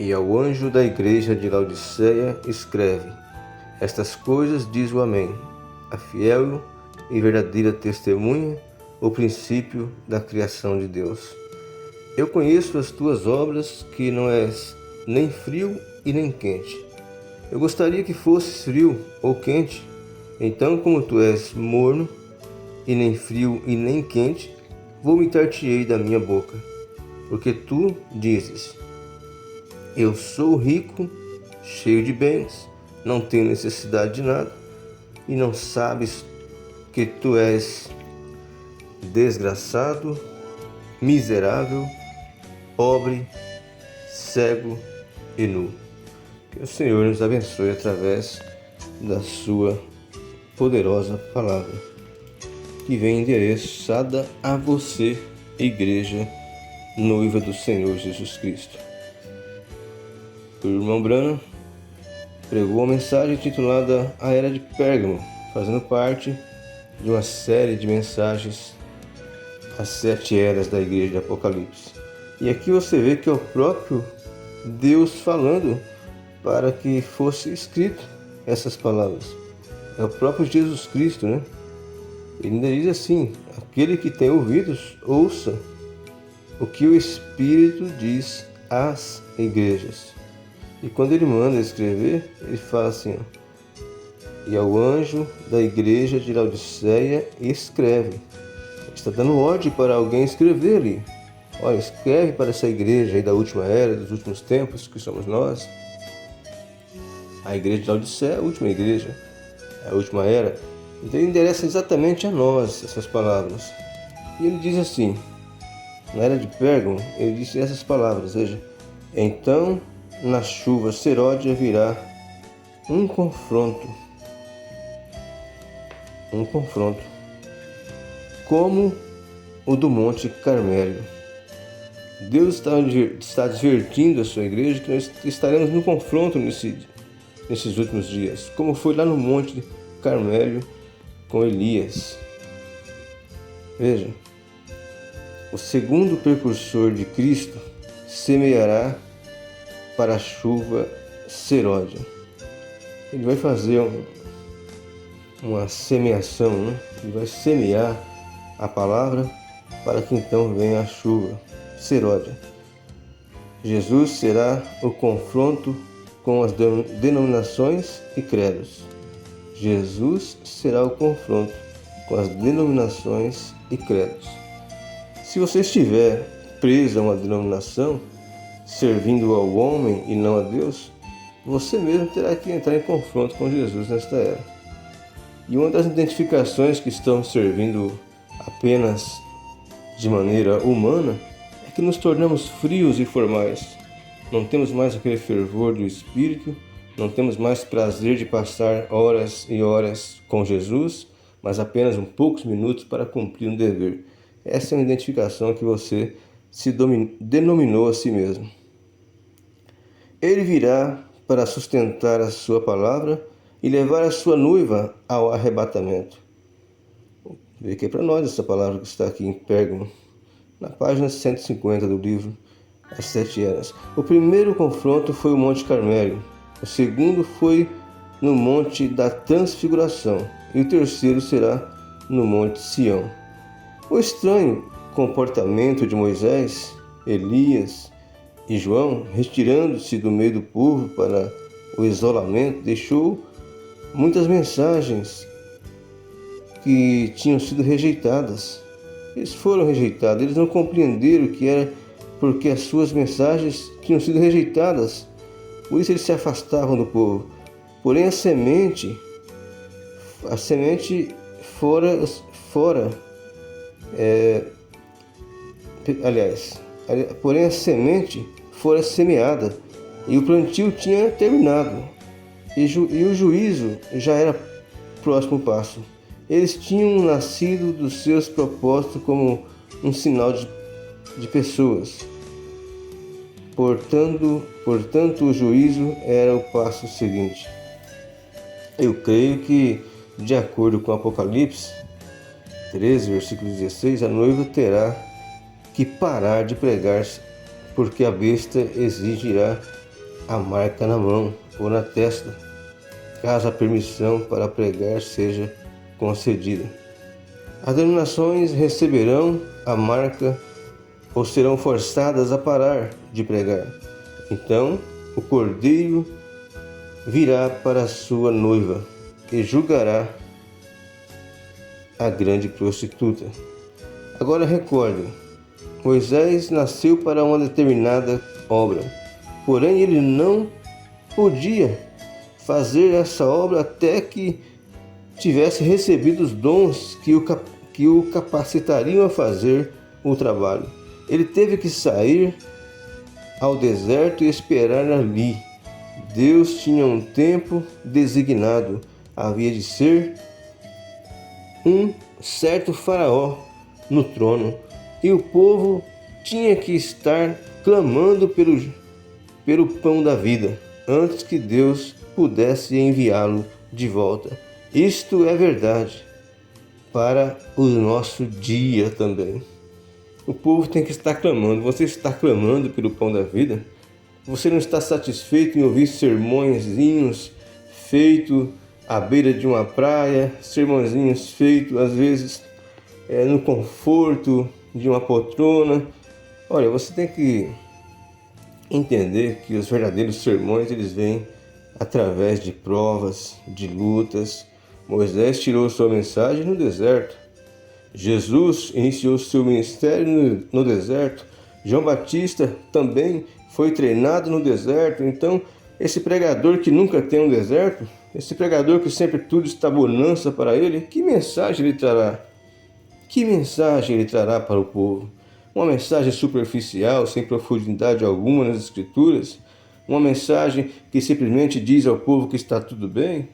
E ao anjo da igreja de Laodiceia escreve: Estas coisas diz o Amém, a fiel e verdadeira testemunha, o princípio da criação de Deus. Eu conheço as tuas obras, que não és nem frio e nem quente. Eu gostaria que fosses frio ou quente. Então, como tu és morno, e nem frio e nem quente, vomitar-te-ei da minha boca. Porque tu dizes: Eu sou rico, cheio de bens, não tenho necessidade de nada, e não sabes que tu és desgraçado, miserável, pobre, cego e nu. Que o Senhor nos abençoe através da sua poderosa palavra, que vem endereçada a você, igreja noiva do Senhor Jesus Cristo. O irmão Branham pregou uma mensagem intitulada A Era de Pérgamo, fazendo parte de uma série de mensagens às 7 eras da igreja de Apocalipse. E aqui você vê que é o próprio Deus falando para que fosse escrito essas palavras. É o próprio Jesus Cristo, né? Ele ainda diz assim: aquele que tem ouvidos, ouça o que o Espírito diz às igrejas. E quando ele manda escrever, ele fala assim: e ao anjo da igreja de Laodiceia escreve. Ele está dando ordem para alguém escrever ali. Olha, escreve para essa igreja aí da última era, dos últimos tempos, que somos nós. A igreja de Laodiceia é a última igreja, é a última era. Então ele endereça exatamente a nós essas palavras. E ele diz assim, na era de Pérgamo, ele disse essas palavras, veja: então na chuva seródia virá um confronto, como o do Monte Carmelo. Deus está advertindo a sua igreja que nós estaremos no confronto nesses últimos dias, como foi lá no Monte Carmelo com Elias. Veja, o segundo precursor de Cristo semeará para a chuva seródia. Ele vai fazer uma semeação, né? Ele vai semear a palavra para que então venha a chuva seródia. Jesus será o confronto com as denominações e credos. Jesus será o confronto com as denominações e credos. Se você estiver preso a uma denominação, servindo ao homem e não a Deus, você mesmo terá que entrar em confronto com Jesus nesta era. E uma das identificações que estão servindo apenas de maneira humana é que nos tornamos frios e formais. Não temos mais aquele fervor do Espírito, não temos mais prazer de passar horas e horas com Jesus, mas apenas poucos minutos para cumprir um dever. Essa é uma identificação que você se denominou a si mesmo. Ele virá para sustentar a sua palavra e levar a sua noiva ao arrebatamento. Vê que é para nós essa palavra que está aqui em Pérgamo, na página 150 do livro As 7 Eras. O primeiro confronto foi o Monte Carmelo, o segundo foi no Monte da Transfiguração e o terceiro será no Monte Sião. O estranho comportamento de Moisés, Elias e João, retirando-se do meio do povo para o isolamento, deixou muitas mensagens que tinham sido rejeitadas. Eles foram rejeitados, eles não compreenderam o que era porque as suas mensagens tinham sido rejeitadas. Por isso eles se afastavam do povo. Porém a semente porém a semente fora semeada e o plantio tinha terminado e o juízo já era próximo passo. Eles tinham nascido dos seus propósitos como um sinal de pessoas. Portanto, o juízo era o passo seguinte. Eu creio que, de acordo com Apocalipse 13, versículo 16, a noiva terá que parar de pregar, porque a besta exigirá a marca na mão ou na testa, caso a permissão para pregar seja concedida. As denominações receberão a marca ou serão forçadas a parar de pregar. Então o cordeiro virá para a sua noiva e julgará a grande prostituta. Agora recorde, Moisés nasceu para uma determinada obra, porém ele não podia fazer essa obra até que tivesse recebido os dons que o capacitariam a fazer o trabalho. Ele teve que sair ao deserto e esperar ali. Deus tinha um tempo designado. Havia de ser um certo faraó no trono e o povo tinha que estar clamando pelo pão da vida antes que Deus pudesse enviá-lo de volta. Isto é verdade para o nosso dia também. O povo tem que estar clamando. Você está clamando pelo pão da vida? Você não está satisfeito em ouvir sermõezinhos feitos à beira de uma praia, sermõezinhos feitos às vezes no conforto de uma poltrona? Olha, você tem que entender que os verdadeiros sermões eles vêm através de provas, de lutas. Moisés tirou sua mensagem no deserto. Jesus iniciou seu ministério no deserto. João Batista também foi treinado no deserto. Então, esse pregador que nunca tem um deserto, esse pregador que sempre tudo está bonança para ele, que mensagem ele trará? Que mensagem ele trará para o povo? Uma mensagem superficial, sem profundidade alguma nas Escrituras? Uma mensagem que simplesmente diz ao povo que está tudo bem?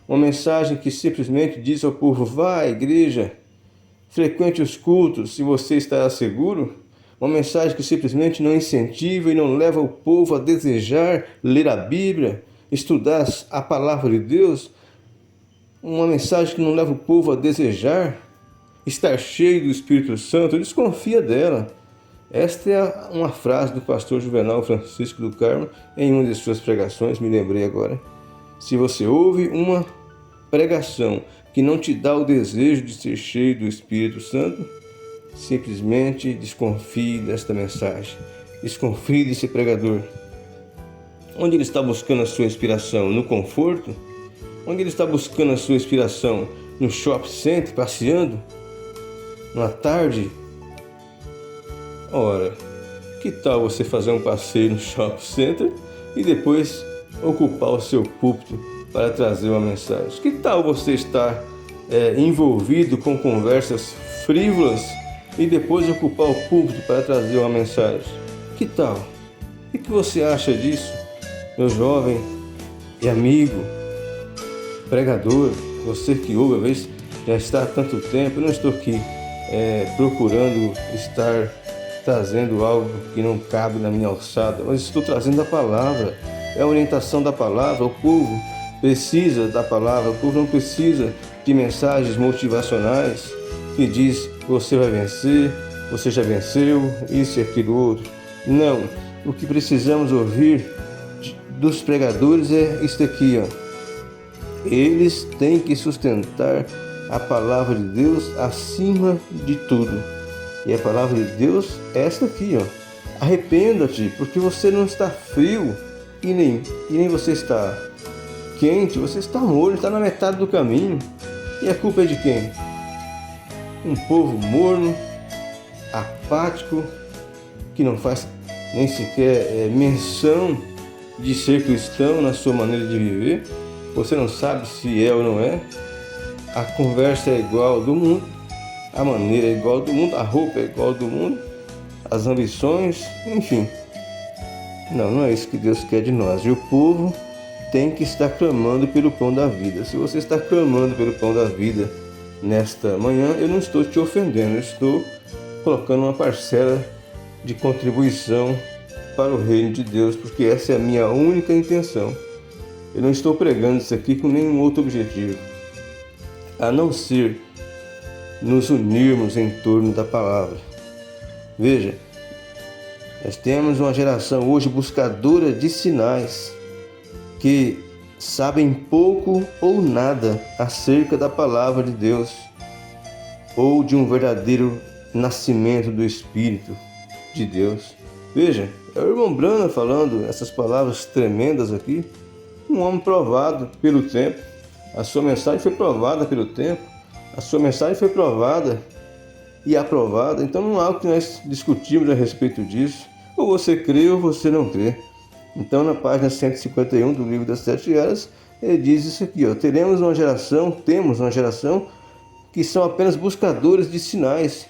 Uma mensagem que simplesmente diz ao povo: vá à igreja, frequente os cultos se você estará seguro? Uma mensagem que simplesmente não incentiva e não leva o povo a desejar ler a Bíblia, estudar a palavra de Deus? Uma mensagem que não leva o povo a desejar estar cheio do Espírito Santo? Desconfia dela. Esta é uma frase do pastor Juvenal Francisco do Carmo em uma de suas pregações, me lembrei agora. Se você ouve uma pregação que não te dá o desejo de ser cheio do Espírito Santo, simplesmente desconfie desta mensagem. Desconfie desse pregador. Onde ele está buscando a sua inspiração? No conforto? Onde ele está buscando a sua inspiração? No shopping center, passeando? Na tarde? Ora, que tal você fazer um passeio no shopping center e depois ocupar o seu púlpito para trazer uma mensagem? Que tal você estar envolvido com conversas frívolas e depois ocupar o púlpito para trazer uma mensagem? Que tal? O que você acha disso, meu jovem e amigo, pregador, você que ouve, às vezes já está há tanto tempo? Eu não estou aqui procurando estar trazendo algo que não cabe na minha alçada, mas estou trazendo a palavra, é a orientação da palavra. O povo precisa da palavra, o povo não precisa de mensagens motivacionais que diz: você vai vencer, você já venceu, isso e aquilo outro. Não, o que precisamos ouvir dos pregadores é isso aqui, ó. Eles têm que sustentar a palavra de Deus acima de tudo. E a palavra de Deus é esta aqui, ó. Arrependa-te, porque você não está frio e nem você está quente, você está morno, está na metade do caminho. E a culpa é de quem? Um povo morno, apático, que não faz nem sequer menção de ser cristão na sua maneira de viver. Você não sabe se é ou não é. A conversa é igual ao do mundo, a maneira é igual ao do mundo, a roupa é igual ao do mundo, as ambições, enfim. Não é isso que Deus quer de nós. E o povo tem que estar clamando pelo pão da vida. Se você está clamando pelo pão da vida nesta manhã, eu não estou te ofendendo, eu estou colocando uma parcela de contribuição para o reino de Deus, porque essa é a minha única intenção. Eu não estou pregando isso aqui com nenhum outro objetivo, a não ser nos unirmos em torno da palavra. Veja, Nós temos uma geração hoje buscadora de sinais, que sabem pouco ou nada acerca da palavra de Deus ou de um verdadeiro nascimento do Espírito de Deus. Veja, é o irmão Branham falando essas palavras tremendas aqui, um homem provado pelo tempo. A sua mensagem foi provada pelo tempo, a sua mensagem foi provada e aprovada, então não há algo que nós discutimos a respeito disso. Ou você crê ou você não crê. Então, na página 151 do livro das 7 eras, ele diz isso aqui, ó: temos uma geração que são apenas buscadores de sinais,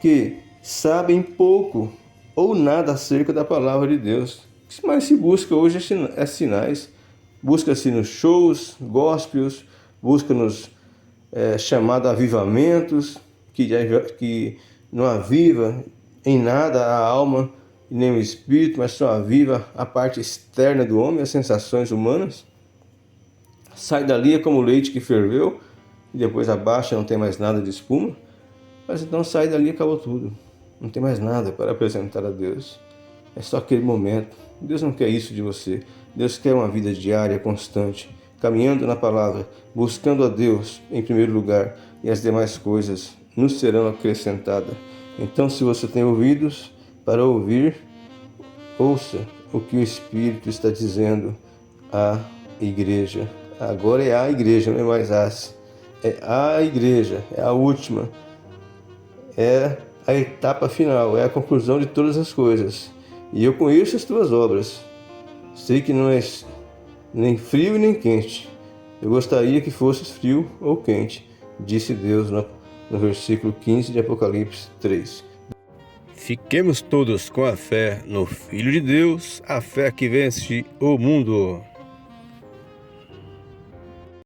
que sabem pouco ou nada acerca da palavra de Deus. O que mais se busca hoje é sinais. Busca-se nos shows, gospels, busca nos chamados avivamentos, que não aviva em nada a alma e nem o espírito, mas só aviva a parte externa do homem, as sensações humanas. Sai dali é como leite que ferveu e depois abaixa, não tem mais nada de espuma. Mas então sai dali e acabou tudo. Não tem mais nada para apresentar a Deus. É só aquele momento. Deus não quer isso de você. Deus quer uma vida diária, constante, caminhando na palavra, buscando a Deus em primeiro lugar, e as demais coisas nos serão acrescentadas. Então, se você tem ouvidos para ouvir, ouça o que o Espírito está dizendo à igreja. Agora é a igreja, não é mais as. É a igreja, é a última. É a etapa final, é a conclusão de todas as coisas. E eu conheço as tuas obras. Sei que não és nem frio e nem quente. Eu gostaria que fosses frio ou quente, disse Deus no versículo 15 de Apocalipse 3. Fiquemos todos com a fé no Filho de Deus, a fé que vence o mundo.